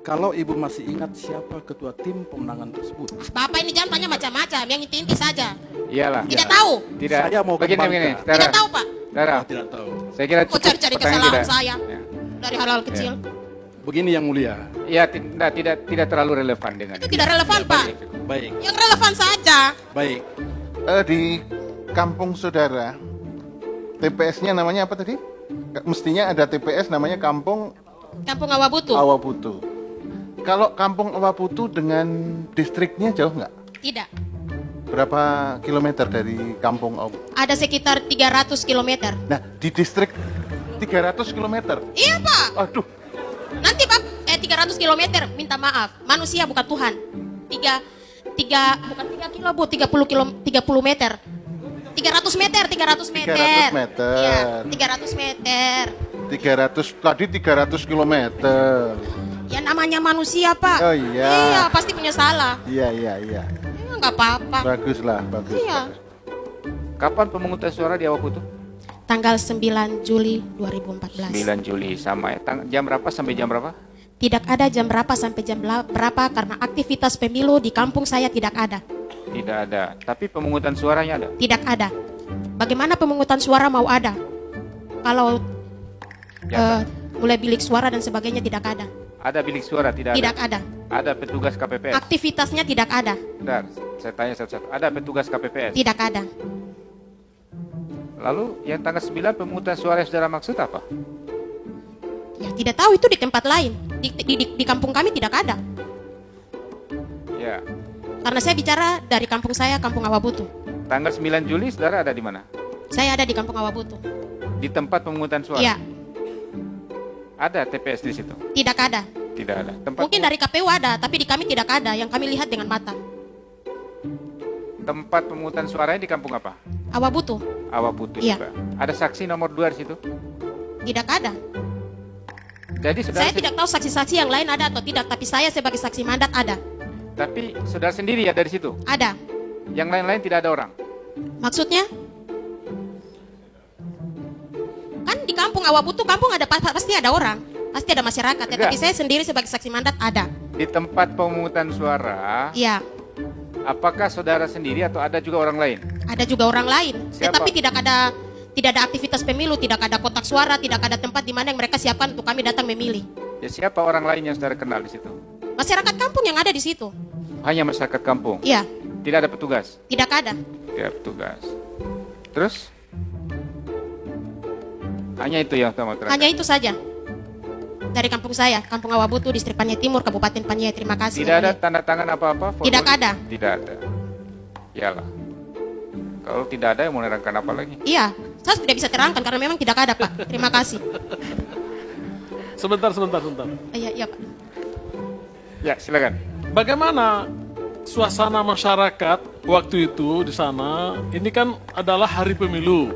Kalau Ibu masih ingat siapa ketua tim pemenangan tersebut? Bapak ini jangan tanya macam-macam, yang inti-inti saja. Iyalah. Tidak tahu. Tidak. Saya mau begini, kembangkan. Tidak tahu, Pak. Saudara, Tidak tahu. saya kira Kok cukup cari-cari pertanyaan kesalahan kita. saya Ya. dari hal-hal kecil? Begini yang mulia. Ya, tidak terlalu relevan dengan Itu ini. tidak relevan, Pak. Baik, Yang relevan saja. baik. Di kampung saudara, TPS-nya namanya apa tadi? Mestinya ada TPS namanya Kampung Kampung Awabutu. Awaputu. Kalau Kampung Awaputu dengan distriknya jauh nggak? Tidak. Berapa kilometer dari Kampung Awaputu? Ada sekitar 300 km. Nah, di distrik 300 kilometer. Iya, Pak. Aduh, Nanti, Pak, 300 km, minta maaf. Manusia bukan Tuhan. Bukan 3 kilo, Bu, 30 meter. 300 meter, 300 meter. 300 meter. Iya, 300 meter. 300 kilometer. Ya namanya manusia, Pak. Oh, iya. Iya, pasti punya salah. Iya. Ya, nggak apa-apa. Bagus lah, bagus. Iya. Kapan pemungutan suara di Awaputu? Tanggal 9 Juli 2014. 9 Juli sama ya. Jam berapa sampai jam berapa? Tidak ada jam berapa sampai jam berapa karena aktivitas pemilu di kampung saya tidak ada. Tidak ada. Tapi pemungutan suaranya ada. Tidak ada. Bagaimana pemungutan suara mau ada? Kalau Ya, mulai bilik suara dan sebagainya tidak ada. ada bilik suara, tidak ada. Tidak ada. Ada petugas KPPS. Aktivitasnya tidak ada. Bentar, saya tanya satu-satu. Ada petugas KPPS. Tidak ada. Lalu yang tanggal 9 pemungutan suara yang saudara maksud apa? Ya tidak tahu itu di tempat lain. Di kampung kami tidak ada. Ya. Karena saya bicara dari kampung saya, Kampung Awabutu. Tanggal 9 Juli saudara ada di mana? Saya ada di Kampung Awabutu. Di tempat pemungutan suara. Iya, Ada TPS di situ? tidak ada. Tidak ada. Mungkin dari KPU ada, tapi di kami tidak ada. Yang kami lihat dengan mata. Tempat pemungutan suaranya di kampung apa? Awabutu Awaputu Iya. juga. Ada saksi nomor 2 di situ? tidak ada. Jadi saudara Saya tidak tahu saksi-saksi yang lain ada atau tidak, tapi saya sebagai saksi mandat ada. Tapi saudara sendiri ya dari situ. Ada. Yang lain-lain tidak ada orang. Maksudnya? Kan di kampung Awabutu, kampung ada pasti ada orang, pasti ada masyarakat. Ya, Enggak. tapi saya sendiri sebagai saksi mandat ada. Di tempat pemungutan suara, Iya, apakah saudara sendiri atau ada juga orang lain? ada juga orang lain. Siapa? Tetapi tidak ada aktivitas pemilu, tidak ada kotak suara, tidak ada tempat di mana yang mereka siapkan untuk kami datang memilih. Ya siapa orang lain yang saudara kenal di situ? Masyarakat kampung yang ada di situ. Hanya masyarakat kampung. Iya, Tidak ada petugas. tidak ada. Tidak ada petugas. Terus? Hanya itu yang sama terakhir. Hanya itu saja. Dari kampung saya, Kampung Awabutu, Distrik Paniai Timur, Kabupaten Paniai. Terima kasih. Tidak ada tanda tangan apa-apa? Tidak ada. Tidak ada. Iyalah. Kalau tidak ada, mau menerangkan apa lagi? Iya, saya tidak bisa terangkan karena memang tidak ada, Pak. Terima kasih. Sebentar. Iya, Pak. Ya, silakan. Bagaimana suasana masyarakat waktu itu di sana? Ini kan adalah hari pemilu,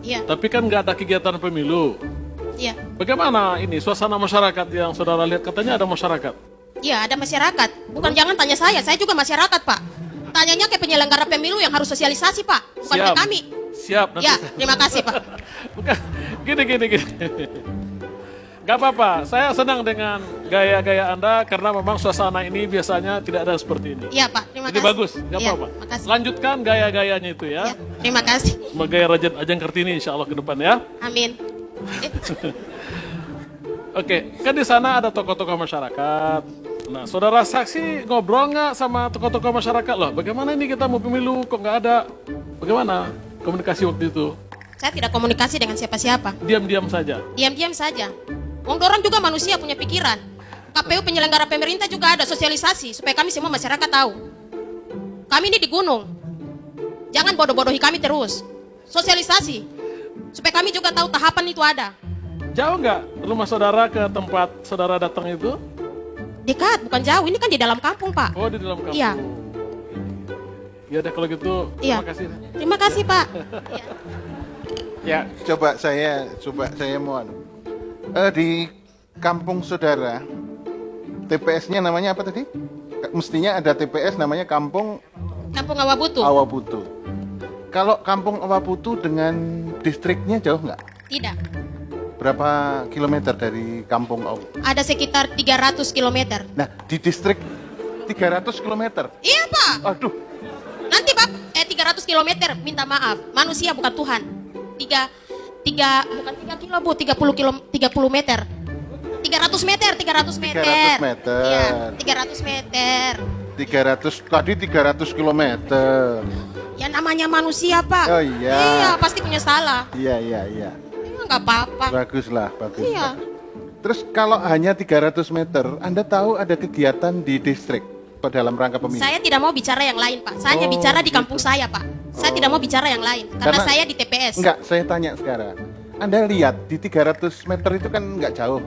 Iya, tapi kan nggak ada kegiatan pemilu. iya. Bagaimana ini suasana masyarakat yang saudara lihat? Katanya ada masyarakat. Iya, ada masyarakat. Bukan jangan tanya saya juga masyarakat, Pak. Tanyanya ke penyelenggara pemilu yang harus sosialisasi, Pak. Bukan ke kami. Siap. Ya, terima kasih, Pak. Bukan, gini. Gak apa-apa, saya senang dengan gaya-gaya Anda karena memang suasana ini biasanya tidak ada seperti ini. Iya, Pak. Terima Jadi kasih. bagus, gak Iya, apa-apa. makasih. Lanjutkan gaya-gayanya itu Ya, ya. terima kasih. Sebagai Raja Ajeng Kartini insya Allah ke depan ya. Amin. Oke, kan di sana ada tokoh-tokoh masyarakat. Nah, saudara saksi ngobrol nggak sama tokoh-tokoh masyarakat loh? Bagaimana ini kita mau pemilu kok nggak ada? Bagaimana komunikasi waktu itu? Saya tidak komunikasi dengan siapa-siapa. Diam-diam saja. Diam-diam saja. Wong dorang juga manusia punya pikiran. KPU penyelenggara pemerintah juga ada sosialisasi supaya kami semua masyarakat tahu. Kami ini di gunung. Jangan bodoh-bodohi kami terus. Sosialisasi supaya kami juga tahu tahapan itu ada. Jauh nggak rumah saudara ke tempat saudara datang itu? Dekat, bukan jauh. Ini kan di dalam kampung, Pak. Oh, di dalam kampung. Iya. Ya udah kalau gitu, Iya. terima kasih. Terima kasih, Pak. Ya, coba saya mohon. Di kampung saudara, TPS-nya namanya apa tadi? Mestinya ada TPS namanya Kampung Kampung Awabutu. berapa kilometer dari kampung Om? Ada sekitar 300 km. Nah, di distrik 300 kilometer. Iya Pak. Aduh, Nanti Pak, 300 km, minta maaf. Manusia bukan Tuhan. Bukan 3 kilo Bu, 30 meter. 300 meter. 300 meter. Iya, 300 meter. 300 kilometer. Ya namanya manusia Pak. Oh, iya. Iya, pasti punya salah. Iya. Ya, nggak apa-apa. Bagus. Iya. Terus kalau hanya 300 meter, Anda tahu ada kegiatan di distrik dalam rangka pemilu? Saya tidak mau bicara yang lain Pak. Saya hanya bicara di kampung saya Pak. Saya tidak mau bicara yang lain. Karena saya di TPS. Enggak, saya tanya sekarang. Anda lihat di 300 meter itu kan nggak jauh.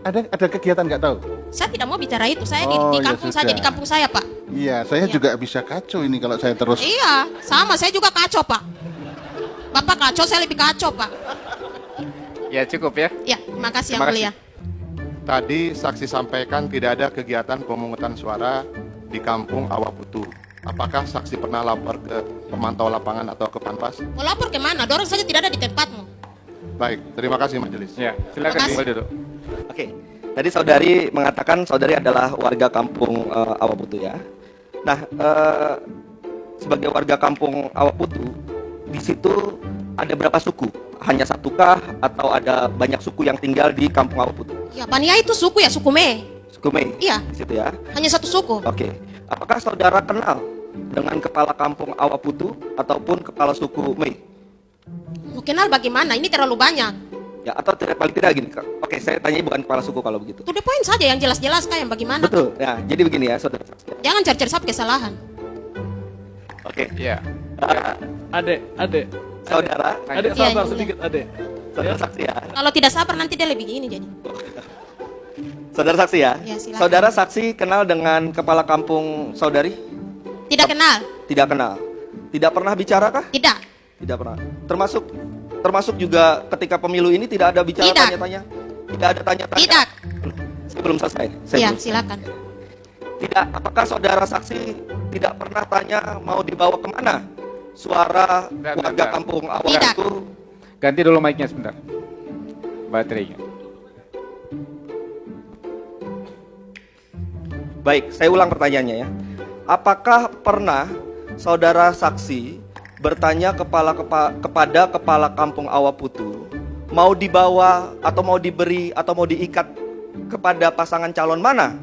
Ada kegiatan nggak tahu? Saya tidak mau bicara itu. Saya Oh, di ya kampung saja, sudah. di kampung saya Pak. Iya, saya juga bisa kacau ini kalau saya terus. Iya, sama. Saya juga kacau Pak. Bapak kacau, saya lebih kacau Pak. Ya cukup ya. Ya, terima kasih Yang Terima Mulia. Tadi saksi sampaikan tidak ada kegiatan pemungutan suara di kampung Awaputu. Apakah saksi pernah lapor ke pemantau lapangan atau ke Panwas? Mau lapor kemana? Dorong saja tidak ada di tempatmu. Baik, terima kasih majelis. Ya, silakan Terima kasih. kembali duduk. Oke, tadi saudari mengatakan saudari adalah warga kampung Awaputu ya. Nah, sebagai warga kampung Awaputu, di situ ada berapa suku? Hanya satukah atau ada banyak suku yang tinggal di kampung Awaputu? Ya, Pania itu suku ya, suku Me. Suku Mei? Iya. Di situ ya. Hanya satu suku. Oke. Apakah saudara kenal dengan kepala kampung Awaputu ataupun kepala suku Mei? Mau kenal bagaimana? Ini terlalu banyak. Ya, atau paling tidak gini. Oke, saya tanya bukan kepala suku kalau begitu. To the point saja yang jelas-jelas kayak yang bagaimana. Betul. Ya, jadi begini ya, saudara saksi. Jangan cari-cari satu kesalahan. Oke. Ya. Adek. Saudara, Adek Iya, sabar iya. sedikit, adek. saudara saksi ya. Kalau tidak sabar nanti dia lebih gini jadi. Saudara saksi ya. Ya, silakan. Saudara saksi kenal dengan kepala kampung saudari? Tidak kenal? Tidak kenal. Tidak pernah bicara kah? Tidak. Tidak pernah. Termasuk juga ketika pemilu ini tidak ada bicara Tidak. tanya-tanya. Tidak ada tanya-tanya. Tidak. Saya belum selesai. Ya, belum selesai. silakan. Tidak. Apakah saudara saksi tidak pernah tanya mau dibawa kemana suara warga Bentar. kampung awal Tidak. itu? Ganti dulu mic-nya sebentar. Baterainya. Baik, saya ulang pertanyaannya ya. Apakah pernah saudara saksi bertanya kepada kepala kampung Awaputu mau dibawa atau mau diberi atau mau diikat kepada pasangan calon mana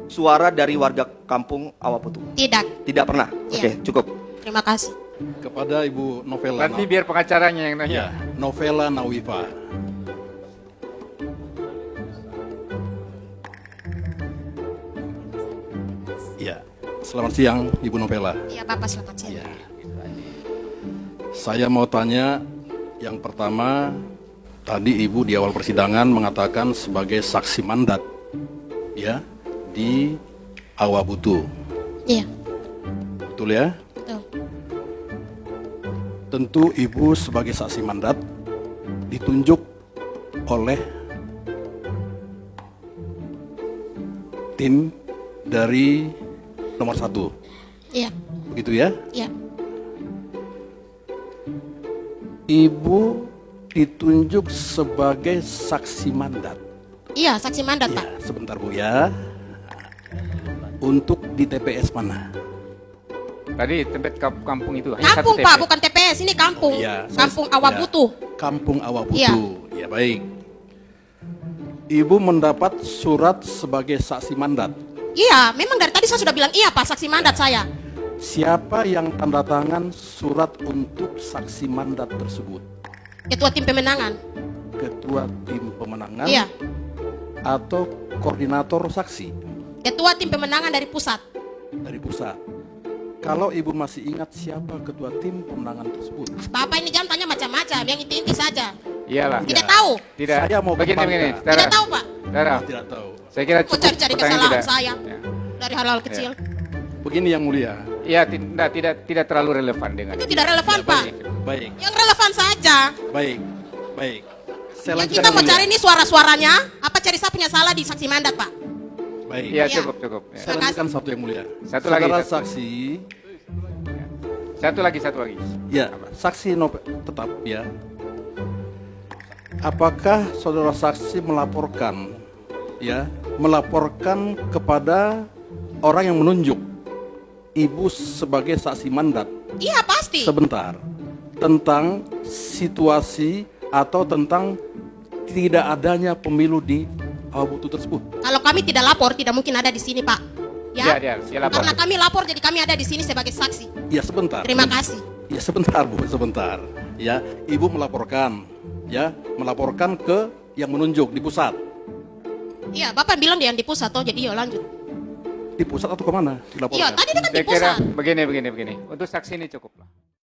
suara dari warga kampung Awaputu? Tidak. Tidak pernah. Iya. Oke, cukup. Terima kasih. Kepada Ibu Novela. Nanti biar pengacaranya yang nanya. Ya, Novela Nawifa. Ya, selamat siang Ibu Novela. Iya, Bapak selamat siang. Ya. Saya mau tanya yang pertama, tadi Ibu di awal persidangan mengatakan sebagai saksi mandat ya di Awabutu. Iya, Betul ya? betul. Tentu Ibu sebagai saksi mandat ditunjuk oleh tim dari nomor 1. Iya, Begitu ya? iya. Ibu ditunjuk sebagai saksi mandat. Iya, saksi mandat, Pak. Ya, sebentar Bu ya. Untuk di TPS mana? Tadi tempat kampung itu hanya Kampung, satu Pak, TPS. bukan TPS. Ini kampung. Iya, Kampung saya- Awabutu. Kampung Awabutu. Iya. Ya baik. Ibu mendapat surat sebagai saksi mandat. Iya, memang dari tadi saya sudah bilang iya, Pak, saksi mandat saya. Siapa yang tanda tangan surat untuk saksi mandat tersebut? Ketua tim pemenangan. Ketua tim pemenangan Iya, atau koordinator saksi ketua tim pemenangan dari pusat. dari pusat? Kalau Ibu masih ingat siapa ketua tim pemenangan tersebut? Bapak ini jangan tanya macam-macam, yang inti-inti saja. Iyalah. Tidak tahu. Tidak. Saya mau begini. kembangkan. Tidak tahu, Pak. Saudara, Tidak tahu. saya kira Kok cukup cari-cari pertanyaan kesalahan tidak. saya Ya. dari hal-hal kecil. Begini yang mulia. Iya, tidak terlalu relevan dengan Itu tidak relevan, Pak. Baik, Yang relevan saja. baik, baik. Saya Yang lanjutkan kita yang mau mulia. cari ini suara-suaranya, apa cari saya punya salah di saksi mandat, Pak? Baik. Iya, Iya. cukup. Ya. Saya lanjutkan satu yang mulia. Satu lagi, Saudara satu. saksi, Satu lagi. ya, saksi tetap ya. apakah saudara saksi melaporkan, ya, melaporkan kepada orang yang menunjuk ibu sebagai saksi mandat? Iya pasti. Sebentar, tentang situasi atau tentang tidak adanya pemilu di Awabputu tersebut. Kalau kami tidak lapor, tidak mungkin ada di sini, Pak. Ya, Dia lapor. karena kami lapor, jadi kami ada di sini sebagai saksi. Ya sebentar. Terima kasih. Ya sebentar Bu, sebentar. Ya, ibu melaporkan, ya, melaporkan ke yang menunjuk di pusat. Iya, Bapak bilang dia yang di pusat, toh, jadi yuk lanjut. Di pusat atau kemana dilaporkan? Iya, tadi dia kan di Saya kira pusat. begini. Untuk saksi ini cukup lah.